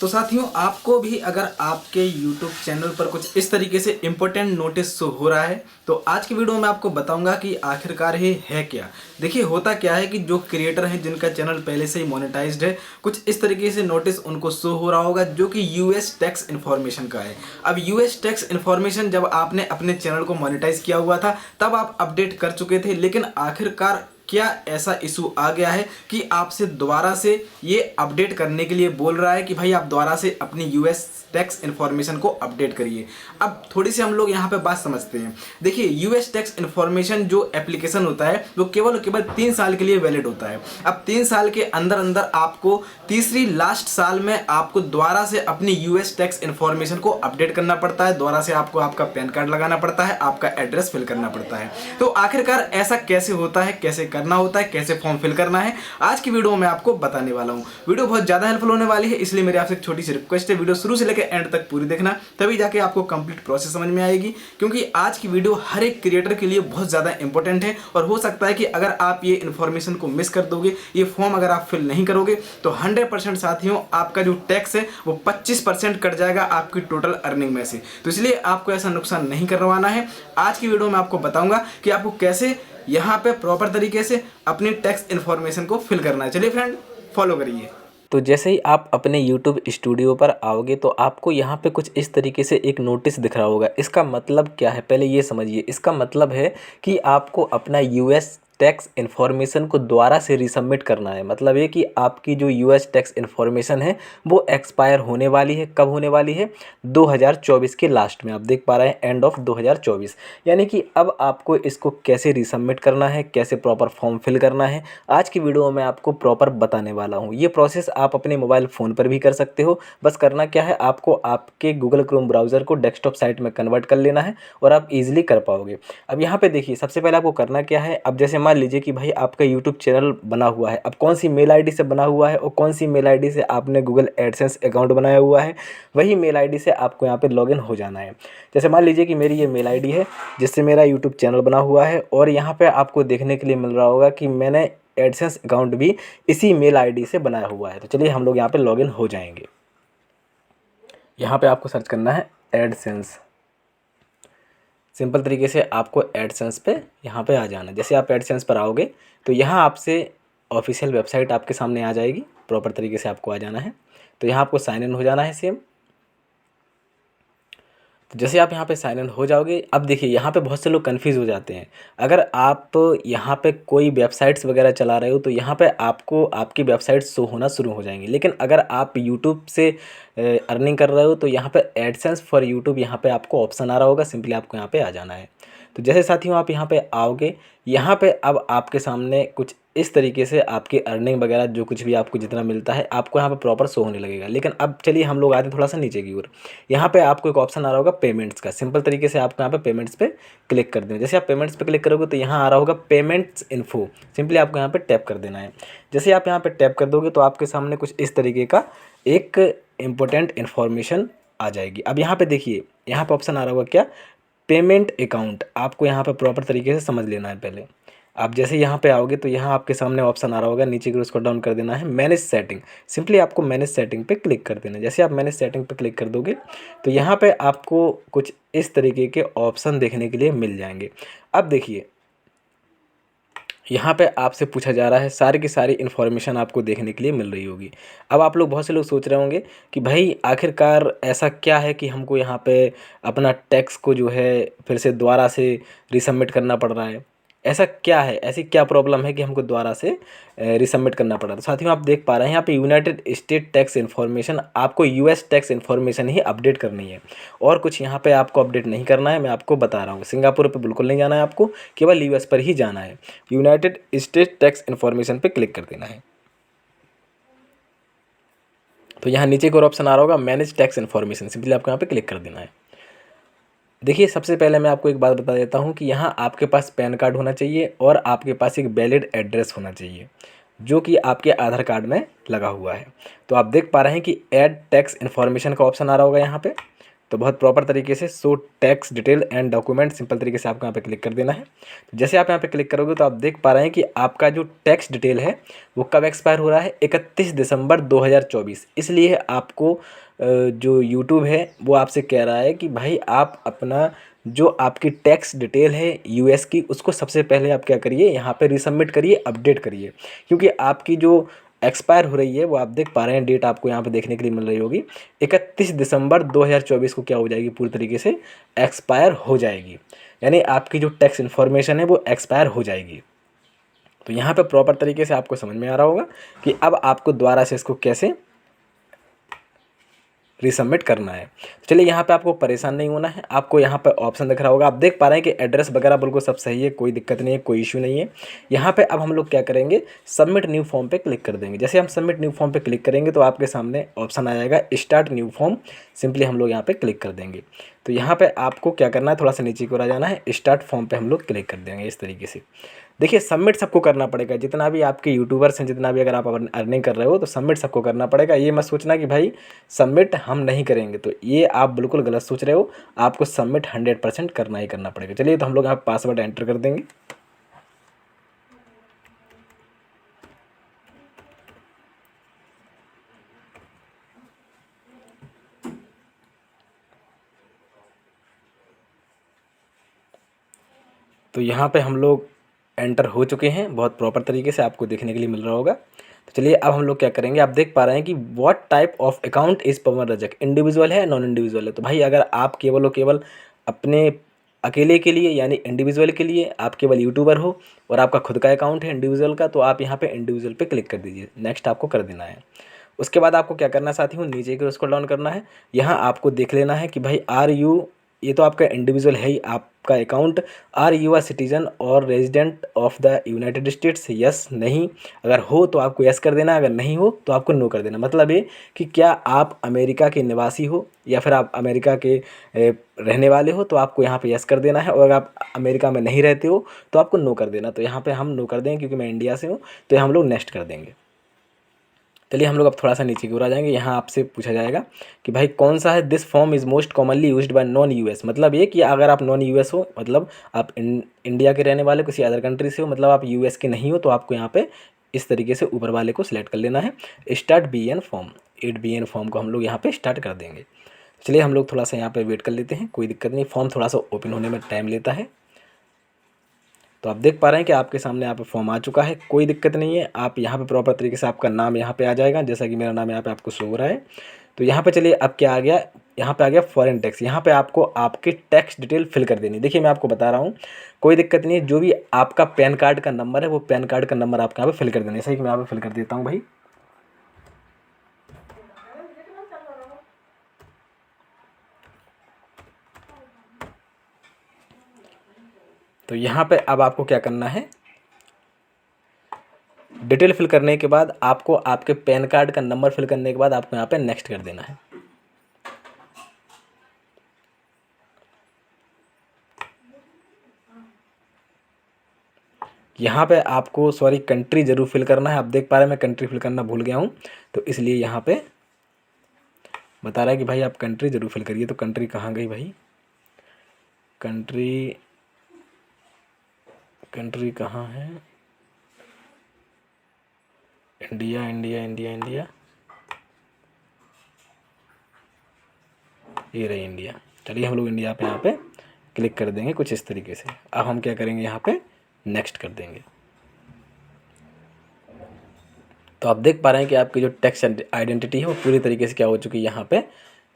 तो साथियों, आपको भी अगर आपके YouTube चैनल पर कुछ इस तरीके से इम्पोर्टेंट नोटिस शो हो रहा है तो आज की वीडियो में आपको बताऊंगा कि आखिरकार ये है क्या। देखिए, होता क्या है कि जो क्रिएटर हैं जिनका चैनल पहले से ही मोनेटाइज्ड है, कुछ इस तरीके से नोटिस उनको शो हो रहा होगा जो कि यूएस टैक्स इन्फॉर्मेशन का है। अब यूएस टैक्स इन्फॉर्मेशन जब आपने अपने चैनल को मोनेटाइज किया हुआ था तब आप अपडेट कर चुके थे, लेकिन आखिरकार क्या ऐसा इशू आ गया है कि आपसे दोबारा से ये अपडेट करने के लिए बोल रहा है कि भाई आप दोबारा से अपनी यूएस टैक्स इन्फॉर्मेशन को अपडेट करिए। अब थोड़ी सी हम लोग यहाँ पे बात समझते हैं। देखिए, यूएस टैक्स इन्फॉर्मेशन जो एप्लीकेशन होता है वो केवल 3 साल के लिए वैलिड होता है। अब 3 साल के अंदर अंदर आपको तीसरी लास्ट साल में आपको दोबारा से अपनी यूएस टैक्स इन्फॉर्मेशन को अपडेट करना पड़ता है। दोबारा से आपको आपका पैन कार्ड लगाना पड़ता है, आपका एड्रेस फिल करना पड़ता है। तो आखिरकार ऐसा कैसे होता है, कैसे करना होता है, कैसे फॉर्म फिल करना है, आज की वीडियो में आपको बताने वाला हूँ। वीडियो बहुत ज़्यादा हेल्पफुल होने वाली है, इसलिए मेरी आपसे एक छोटी सी रिक्वेस्ट है, वीडियो शुरू से लेकर एंड तक पूरी देखना, तभी जाके आपको कंप्लीट प्रोसेस समझ में आएगी। क्योंकि आज की वीडियो हर एक क्रिएटर के लिए बहुत ज़्यादा इंपॉर्टेंट है और हो सकता है कि अगर आप ये इन्फॉर्मेशन को मिस कर दोगे, ये फॉर्म अगर आप फिल नहीं करोगे तो 100% साथियों आपका जो टैक्स है वो 25% कट जाएगा आपकी टोटल अर्निंग में से। तो इसलिए आपको ऐसा नुकसान नहीं करवाना है। आज की वीडियो में आपको बताऊंगा कि आपको कैसे यहाँ पे प्रॉपर तरीके से अपनी टैक्स इन्फॉर्मेशन को फिल करना है। चलिए फ्रेंड, फॉलो करिए। तो जैसे ही आप अपने YouTube स्टूडियो पर आओगे तो आपको यहाँ पे कुछ इस तरीके से एक नोटिस दिख रहा होगा। इसका मतलब क्या है, पहले ये समझिए। इसका मतलब है कि आपको अपना यूएस टैक्स इन्फॉर्मेशन को दोबारा से रीसबमिट करना है। मतलब ये कि आपकी जो यूएस टैक्स इन्फॉर्मेशन है वो एक्सपायर होने वाली है। कब होने वाली है? 2024 के लास्ट में। आप देख पा रहे हैं एंड ऑफ 2024। यानी कि अब आपको इसको कैसे रीसबमिट करना है, कैसे प्रॉपर फॉर्म फिल करना है, आज की वीडियो में आपको प्रॉपर बताने वाला हूँ। ये प्रोसेस आप अपने मोबाइल फ़ोन पर भी कर सकते हो। बस करना क्या है, आपको आपके गूगल क्रोम ब्राउज़र को डेस्कटॉप साइट में कन्वर्ट कर लेना है और आप ईजिली कर पाओगे। अब यहाँ पे देखिए, सबसे पहले आपको करना क्या है। अब जैसे मान लीजिए कि भाई आपका यूट्यूब चैनल बना हुआ है। अब कौन सी मेल आईडी से बना हुआ है और कौन सी मेल आईडी से आपने गूगल एडसेंस अकाउंट बनाया हुआ है, वही मेल आईडी से आपको यहाँ पे लॉगिन हो जाना है। जैसे मान लीजिए कि मेरी ये मेल आईडी है जिससे मेरा यूट्यूब चैनल बना हुआ है, और यहाँ पे आपको देखने के लिए मिल रहा होगा कि मैंने एडसेंस अकाउंट भी इसी मेल आईडी से बनाया हुआ है। तो चलिए हम लोग यहाँ पे लॉगिन हो जाएंगे। यहाँ पे आपको सर्च करना है एडसेंस। सिंपल तरीके से आपको एडसेंस पे यहाँ पे आ जाना है। जैसे आप एडसेंस पर आओगे तो यहाँ आपसे ऑफिशियल वेबसाइट आपके सामने आ जाएगी। प्रॉपर तरीके से आपको आ जाना है। तो यहाँ आपको साइन इन हो जाना है सेम। तो जैसे आप यहाँ पे साइन इन हो जाओगे, अब देखिए यहाँ पे बहुत से लोग कन्फ्यूज़ हो जाते हैं। अगर आप यहाँ पे कोई वेबसाइट्स वगैरह चला रहे हो तो यहाँ पे आपको आपकी वेबसाइट शो होना शुरू हो जाएंगी। लेकिन अगर आप यूट्यूब से अर्निंग कर रहे हो तो यहाँ पे एडसेंस फॉर यूट्यूब यहाँ पे आपको ऑप्शन आ रहा होगा। सिंपली आपको यहाँ पे आ जाना है। तो जैसे साथियों आप यहाँ पे आओगे, यहाँ पे अब आपके सामने कुछ इस तरीके से आपकी अर्निंग वगैरह जो कुछ भी आपको जितना मिलता है आपको यहाँ पे प्रॉपर शो होने लगेगा। लेकिन अब चलिए हम लोग आते हैं थोड़ा सा नीचे की ओर। यहाँ पे आपको एक ऑप्शन आ रहा होगा पेमेंट्स का। सिंपल तरीके से आपको यहाँ पे पेमेंट्स पे क्लिक कर देना। जैसे आप पेमेंट्स पे क्लिक करोगे तो यहाँ आ रहा होगा पेमेंट्स इन्फो। सिंपली आपको यहाँ पे टैप कर देना है। जैसे आप यहाँ पे टैप कर दोगे तो आपके सामने कुछ इस तरीके का एक इम्पोर्टेंट इन्फॉर्मेशन आ जाएगी। अब यहाँ पे देखिए, यहाँ पे ऑप्शन आ रहा होगा क्या, पेमेंट अकाउंट। आपको यहाँ पे प्रॉपर तरीके से समझ लेना है पहले। आप जैसे यहाँ पे आओगे तो यहाँ आपके सामने ऑप्शन आ रहा होगा, नीचे की उसको डाउन कर देना है मैनेज सेटिंग। सिंपली आपको मैनेज सेटिंग पे क्लिक कर देना है। जैसे आप मैनेज सेटिंग पे क्लिक कर दोगे तो यहाँ पे आपको कुछ इस तरीके के ऑप्शन देखने के लिए मिल जाएंगे। अब देखिए, यहाँ पे आपसे पूछा जा रहा है, सारी की सारी इन्फॉर्मेशन आपको देखने के लिए मिल रही होगी। अब आप लोग बहुत से लोग सोच रहे होंगे कि भाई आखिरकार ऐसा क्या है कि हमको यहाँ पे अपना टैक्स को जो है फिर से दोबारा से रीसबमिट करना पड़ रहा है। ऐसा क्या है, ऐसी क्या प्रॉब्लम है कि हमको दोबारा से रीसबमिट करना पड़ा। तो साथियों आप देख पा रहे हैं यहाँ पे यूनाइटेड स्टेट टैक्स इन्फॉर्मेशन, आपको यूएस टैक्स इन्फॉर्मेशन ही अपडेट करनी है और कुछ यहाँ पे आपको अपडेट नहीं करना है। मैं आपको बता रहा हूँ, सिंगापुर पे बिल्कुल नहीं जाना है आपको, केवल यूएस पर ही जाना है। यूनाइटेड स्टेट टैक्स इन्फॉर्मेशन पे क्लिक कर देना है। तो यहाँ नीचे को ऑप्शन आ रहा होगा मैनेज टैक्स इन्फॉर्मेशन। सिंपली आपको यहाँ पे क्लिक कर देना है। देखिए, सबसे पहले मैं आपको एक बात बता देता हूँ कि यहाँ आपके पास पैन कार्ड होना चाहिए और आपके पास एक वैलिड एड्रेस होना चाहिए जो कि आपके आधार कार्ड में लगा हुआ है। तो आप देख पा रहे हैं कि ऐड टैक्स इन्फॉर्मेशन का ऑप्शन आ रहा होगा यहाँ पे। तो बहुत प्रॉपर तरीके से show tax detail and document, simple तरीके से आपको यहाँ पे क्लिक कर देना है। तो जैसे आप यहाँ पे क्लिक करोगे तो आप देख पा रहे हैं कि आपका जो टैक्स डिटेल है वो कब एक्सपायर हो रहा है, 31 दिसंबर 2024। इसलिए आपको जो यूट्यूब है वो आपसे कह रहा है कि भाई आप अपना जो आपकी टैक्स डिटेल है यूएस की, उसको सबसे पहले आप क्या करिए, यहाँ पे रीसबमिट करिए, अपडेट करिए, क्योंकि आपकी जो एक्सपायर हो रही है वो आप देख पा रहे हैं, डेट आपको यहाँ पे देखने के लिए मिल रही होगी, 31 दिसंबर 2024 को क्या हो जाएगी, पूरी तरीके से एक्सपायर हो जाएगी। यानी आपकी जो टैक्स इन्फॉर्मेशन है वो एक्सपायर हो जाएगी। तो यहाँ पे प्रॉपर तरीके से आपको समझ में आ रहा होगा कि अब आपको दोबारा से इसको कैसे रीसबमिट करना है। चलिए यहाँ पे आपको परेशान नहीं होना है, आपको यहाँ पे ऑप्शन दिख रहा होगा, आप देख पा रहे हैं कि एड्रेस वगैरह बिल्कुल सब सही है, कोई दिक्कत नहीं है, कोई इशू नहीं है। यहाँ पे अब हम लोग क्या करेंगे, सबमिट न्यू फॉर्म पे क्लिक कर देंगे। जैसे हम सबमिट न्यू फॉर्म पे क्लिक करेंगे तो आपके सामने ऑप्शन आ जाएगा स्टार्ट न्यू फॉर्म, सिंपली हम लोग यहाँ पे क्लिक कर देंगे। तो यहाँ पे आपको क्या करना है, थोड़ा सा नीचे की ओर आ जाना है, स्टार्ट फॉर्म पे हम लोग क्लिक कर देंगे इस तरीके से। देखिए सबमिट सबको करना पड़ेगा, जितना भी आपके यूट्यूबर्स हैं, जितना भी अगर आप अर्निंग कर रहे हो तो सबमिट सबको करना पड़ेगा। ये मत सोचना कि भाई सबमिट हम नहीं करेंगे, तो ये आप बिल्कुल गलत सोच रहे हो, आपको सबमिट 100% करना ही करना पड़ेगा। चलिए तो हम लोग यहाँ पासवर्ड एंटर कर देंगे। तो यहाँ पे हम लोग एंटर हो चुके हैं, बहुत प्रॉपर तरीके से आपको देखने के लिए मिल रहा होगा। तो चलिए अब हम लोग क्या करेंगे, आप देख पा रहे हैं कि what type of account is Pawan Rajak, individual है नॉन इंडिविजुअल है। तो भाई अगर आप केवल और केवल अपने अकेले के लिए यानी इंडिविजुअल के लिए आप केवल यूट्यूबर हो और आपका खुद का अकाउंट है इंडिविजुअल का, तो आप यहाँ पे इंडिविजुअल पे क्लिक कर दीजिए, नेक्स्ट आपको कर देना है। उसके बाद आपको क्या करना है साथी हूँ, नीचे की स्क्रॉल डाउन करना है। यहाँ आपको देख लेना है कि भाई आर यू, ये तो आपका इंडिविजुअल है ही आपका account, are you a citizen और resident of the United States, yes नहीं, अगर हो तो आपको यस कर देना, अगर नहीं हो तो आपको नो कर देना। मतलब ये कि क्या आप अमेरिका के निवासी हो या फिर आप अमेरिका के रहने वाले हो, तो आपको यहाँ पे यस कर देना है, और अगर आप अमेरिका में नहीं रहते हो तो आपको नो कर देना। तो यहाँ पे हम नो कर देंगे क्योंकि मैं इंडिया से हूँ, तो हम लोग नेक्स्ट कर देंगे। चलिए हम लोग अब थोड़ा सा नीचे की ओर आ जाएंगे। यहाँ आपसे पूछा जाएगा कि भाई कौन सा है, this form is most commonly used by non US, मतलब ये कि अगर आप नॉन यूएस हो, मतलब आप इंडिया के रहने वाले किसी अदर कंट्री से हो, मतलब आप यूएस के नहीं हो, तो आपको यहाँ पे इस तरीके से ऊपर वाले को सिलेक्ट कर लेना है, start BN form. 8 BN form को हम लोग यहाँ पे स्टार्ट कर देंगे। चलिए हम लोग थोड़ा सा यहाँ पे वेट कर लेते हैं, कोई दिक्कत नहीं, फॉर्म थोड़ा सा ओपन होने में टाइम लेता है। तो आप देख पा रहे हैं कि आपके सामने यहाँ पे फॉर्म आ चुका है, कोई दिक्कत नहीं है। आप यहाँ पे प्रॉपर तरीके से आपका नाम यहाँ पे आ जाएगा, जैसा कि मेरा नाम यहाँ पे आपको शो हो रहा है। तो यहाँ पे चलिए अब क्या आ गया, यहाँ पे आ गया फॉरेन टैक्स। यहाँ पे आपको आपकी टैक्स डिटेल फिल कर देनी। देखिए मैं आपको बता रहा हूँ, कोई दिक्कत नहीं है, जो भी आपका पैन कार्ड का नंबर है वो पैन कार्ड का नंबर आपको यहाँ पे फिल कर देना है। सही कि मैं यहाँ पे फिल कर देता हूँ भाई। तो यहाँ पे अब आपको क्या करना है, डिटेल फिल करने के बाद आपको आपके पैन कार्ड का नंबर फिल करने के बाद आपको यहाँ पे नेक्स्ट कर देना है। यहाँ पे आपको सॉरी कंट्री ज़रूर फिल करना है। आप देख पा रहे हैं मैं कंट्री फिल करना भूल गया हूँ, तो इसलिए यहाँ पे बता रहा है कि भाई आप कंट्री ज़रूर फिल करिए। तो कंट्री कहाँ गई भाई, कंट्री कंट्री कहाँ है, इंडिया इंडिया इंडिया इंडिया, ये रही इंडिया। चलिए हम लोग इंडिया पे यहाँ पे क्लिक कर देंगे कुछ इस तरीके से। अब हम क्या करेंगे, यहाँ पे नेक्स्ट कर देंगे। तो आप देख पा रहे हैं कि आपकी जो टैक्स आइडेंटिटी है वो पूरी तरीके से क्या हो चुकी है, यहाँ पे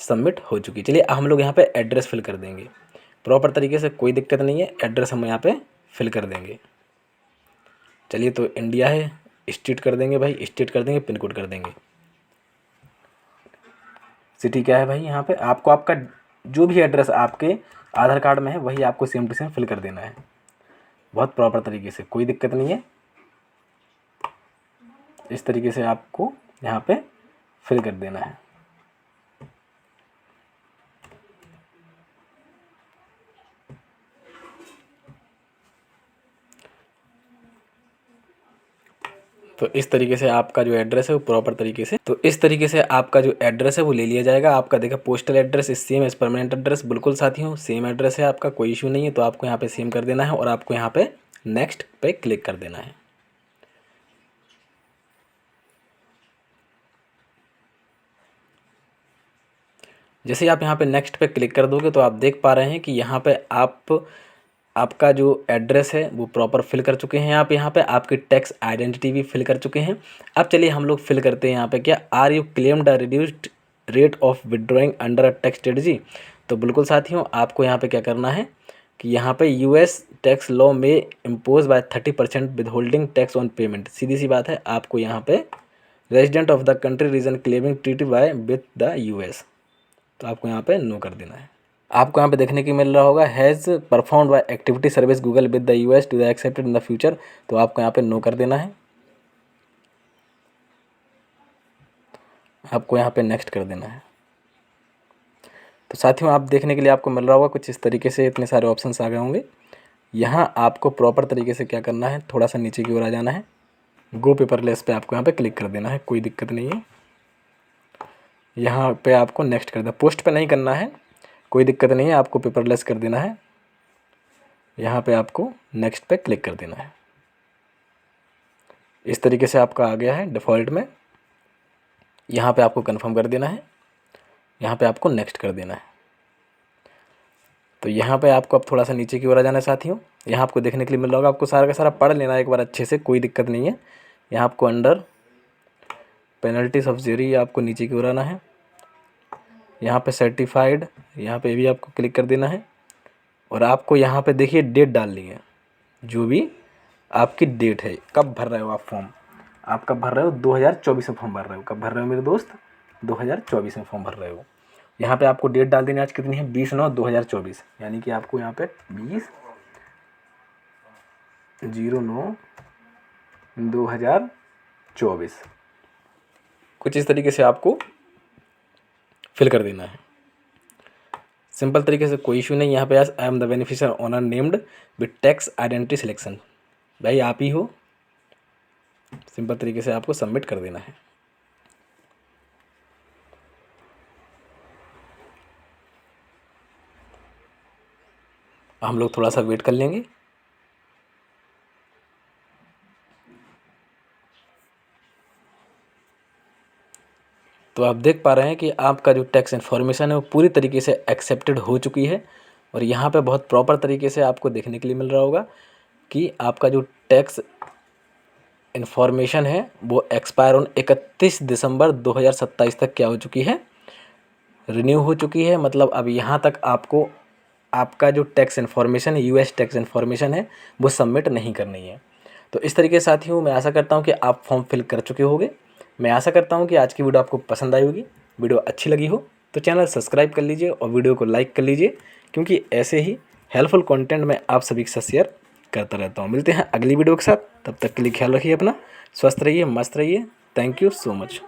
सबमिट हो चुकी है। चलिए हम लोग यहाँ पे एड्रेस फिल कर देंगे प्रॉपर तरीके से, कोई दिक्कत नहीं है, एड्रेस हम यहाँ पे फिल कर देंगे। चलिए तो इंडिया है, स्टेट कर देंगे भाई, स्टेट कर देंगे, पिन कोड कर देंगे। सिटी क्या है भाई, यहाँ पे आपको आपका जो भी एड्रेस आपके आधार कार्ड में है वही आपको सेम टू सेम फिल कर देना है, बहुत प्रॉपर तरीके से, कोई दिक्कत नहीं है। इस तरीके से आपको यहाँ पे फिल कर देना है। तो इस तरीके से आपका जो एड्रेस है वो प्रॉपर तरीके से, तो इस तरीके से आपका जो एड्रेस है वो ले लिया जाएगा। आपका देखा पोस्टल एड्रेस इस सेम एज परमानेंट एड्रेस, बिल्कुल साथियों सेम एड्रेस है आपका, कोई इशू नहीं है। तो आपको यहाँ पे सेम कर देना है और आपको यहाँ पे नेक्स्ट पे क्लिक कर देना है। जैसे आप यहाँ पे नेक्स्ट पे क्लिक कर दोगे तो आप देख पा रहे हैं कि यहाँ पे आपका जो एड्रेस है वो प्रॉपर फिल कर चुके हैं। आप यहाँ पे आपकी टैक्स आइडेंटिटी भी फिल कर चुके हैं। अब चलिए हम लोग फिल करते हैं यहाँ पे क्या, are you claimed a reduced rate of withdrawing under a tax strategy. तो बिल्कुल साथियों आपको यहाँ पे क्या करना है कि यहाँ पे यूएस टैक्स लॉ में impose by 30% withholding tax on payment. सीधी सी बात है, आपको यहाँ पे resident of the country region claiming treaty by with the US, तो आपको यहाँ पे नो कर देना है। आपको यहाँ पे देखने की मिल रहा होगा has performed by activity service Google with the US to the accepted in the future, तो आपको यहाँ पे नो कर देना है। आपको यहाँ पे नेक्स्ट कर देना है। तो साथियों आप देखने के लिए आपको मिल रहा होगा कुछ इस तरीके से, इतने सारे ऑप्शंस आ गए होंगे। यहाँ आपको प्रॉपर तरीके से क्या करना है, थोड़ा सा नीचे की ओर आ जाना है, गो पेपरलेस पे आपको यहाँ पे क्लिक कर देना है, कोई दिक्कत नहीं है। यहाँ पे आपको नेक्स्ट कर देना, पोस्ट पे नहीं करना है, कोई दिक्कत नहीं है, आपको पेपरलेस कर देना है। यहाँ पे आपको नेक्स्ट पे क्लिक कर देना है। इस तरीके से आपका आ गया है डिफ़ॉल्ट में। यहाँ पे आपको कंफर्म कर देना है, यहाँ पे आपको नेक्स्ट कर देना है। तो यहाँ पे आपको अब थोड़ा सा नीचे की ओर आ जाना है साथियों। यहाँ आपको देखने के लिए मिल रहा होगा, आपको सारा का सारा पढ़ लेना है एक बार अच्छे से, कोई दिक्कत नहीं है। यहाँ आपको अंडर पेनल्टी सब्सिडी आपको नीचे की ओर आना है। यहाँ पे सर्टिफाइड, यहाँ पे भी आपको क्लिक कर देना है और आपको यहाँ पे देखिए डेट डालनी है, जो भी आपकी डेट है, कब भर रहे हो आप फॉर्म। आप कब भर रहे हो, 2024 में फॉर्म भर रहे हो। कब भर रहे हो मेरे दोस्त, 2024 में फॉर्म भर रहे हो। यहाँ पे आपको डेट डाल देनी है, आज कितनी है, 20/9/2024, यानी कि आपको यहाँ पे 20/9/2024 कुछ इस तरीके से आपको फिल कर देना है। सिंपल तरीके से, कोई इशू नहीं। यहाँ पे I am the beneficial owner named with tax identity selection, भाई आप ही हो। सिंपल तरीके से आपको सबमिट कर देना है। हम लोग थोड़ा सा वेट कर लेंगे। तो आप देख पा रहे हैं कि आपका जो टैक्स इन्फॉर्मेशन है वो पूरी तरीके से एक्सेप्टेड हो चुकी है। और यहाँ पे बहुत प्रॉपर तरीके से आपको देखने के लिए मिल रहा होगा कि आपका जो टैक्स इन्फॉर्मेशन है वो एक्सपायर ऑन 31 दिसंबर 2027 तक क्या हो चुकी है, रिन्यू हो चुकी है। मतलब अब यहाँ तक आपको आपका जो टैक्स इन्फॉर्मेशन है, यूएस टैक्स इन्फॉर्मेशन है, वो सबमिट नहीं करनी है। तो इस तरीके से साथियों मैं आशा करता हूँ कि आप फॉर्म फिल कर चुके होंगे। मैं आशा करता हूँ कि आज की वीडियो आपको पसंद आई होगी। वीडियो अच्छी लगी हो तो चैनल सब्सक्राइब कर लीजिए और वीडियो को लाइक कर लीजिए, क्योंकि ऐसे ही हेल्पफुल कंटेंट मैं आप सभी के साथ शेयर करता रहता हूँ। मिलते हैं अगली वीडियो के साथ, तब तक के लिए ख्याल रखिए अपना, स्वस्थ रहिए, मस्त रहिए। Thank you so much.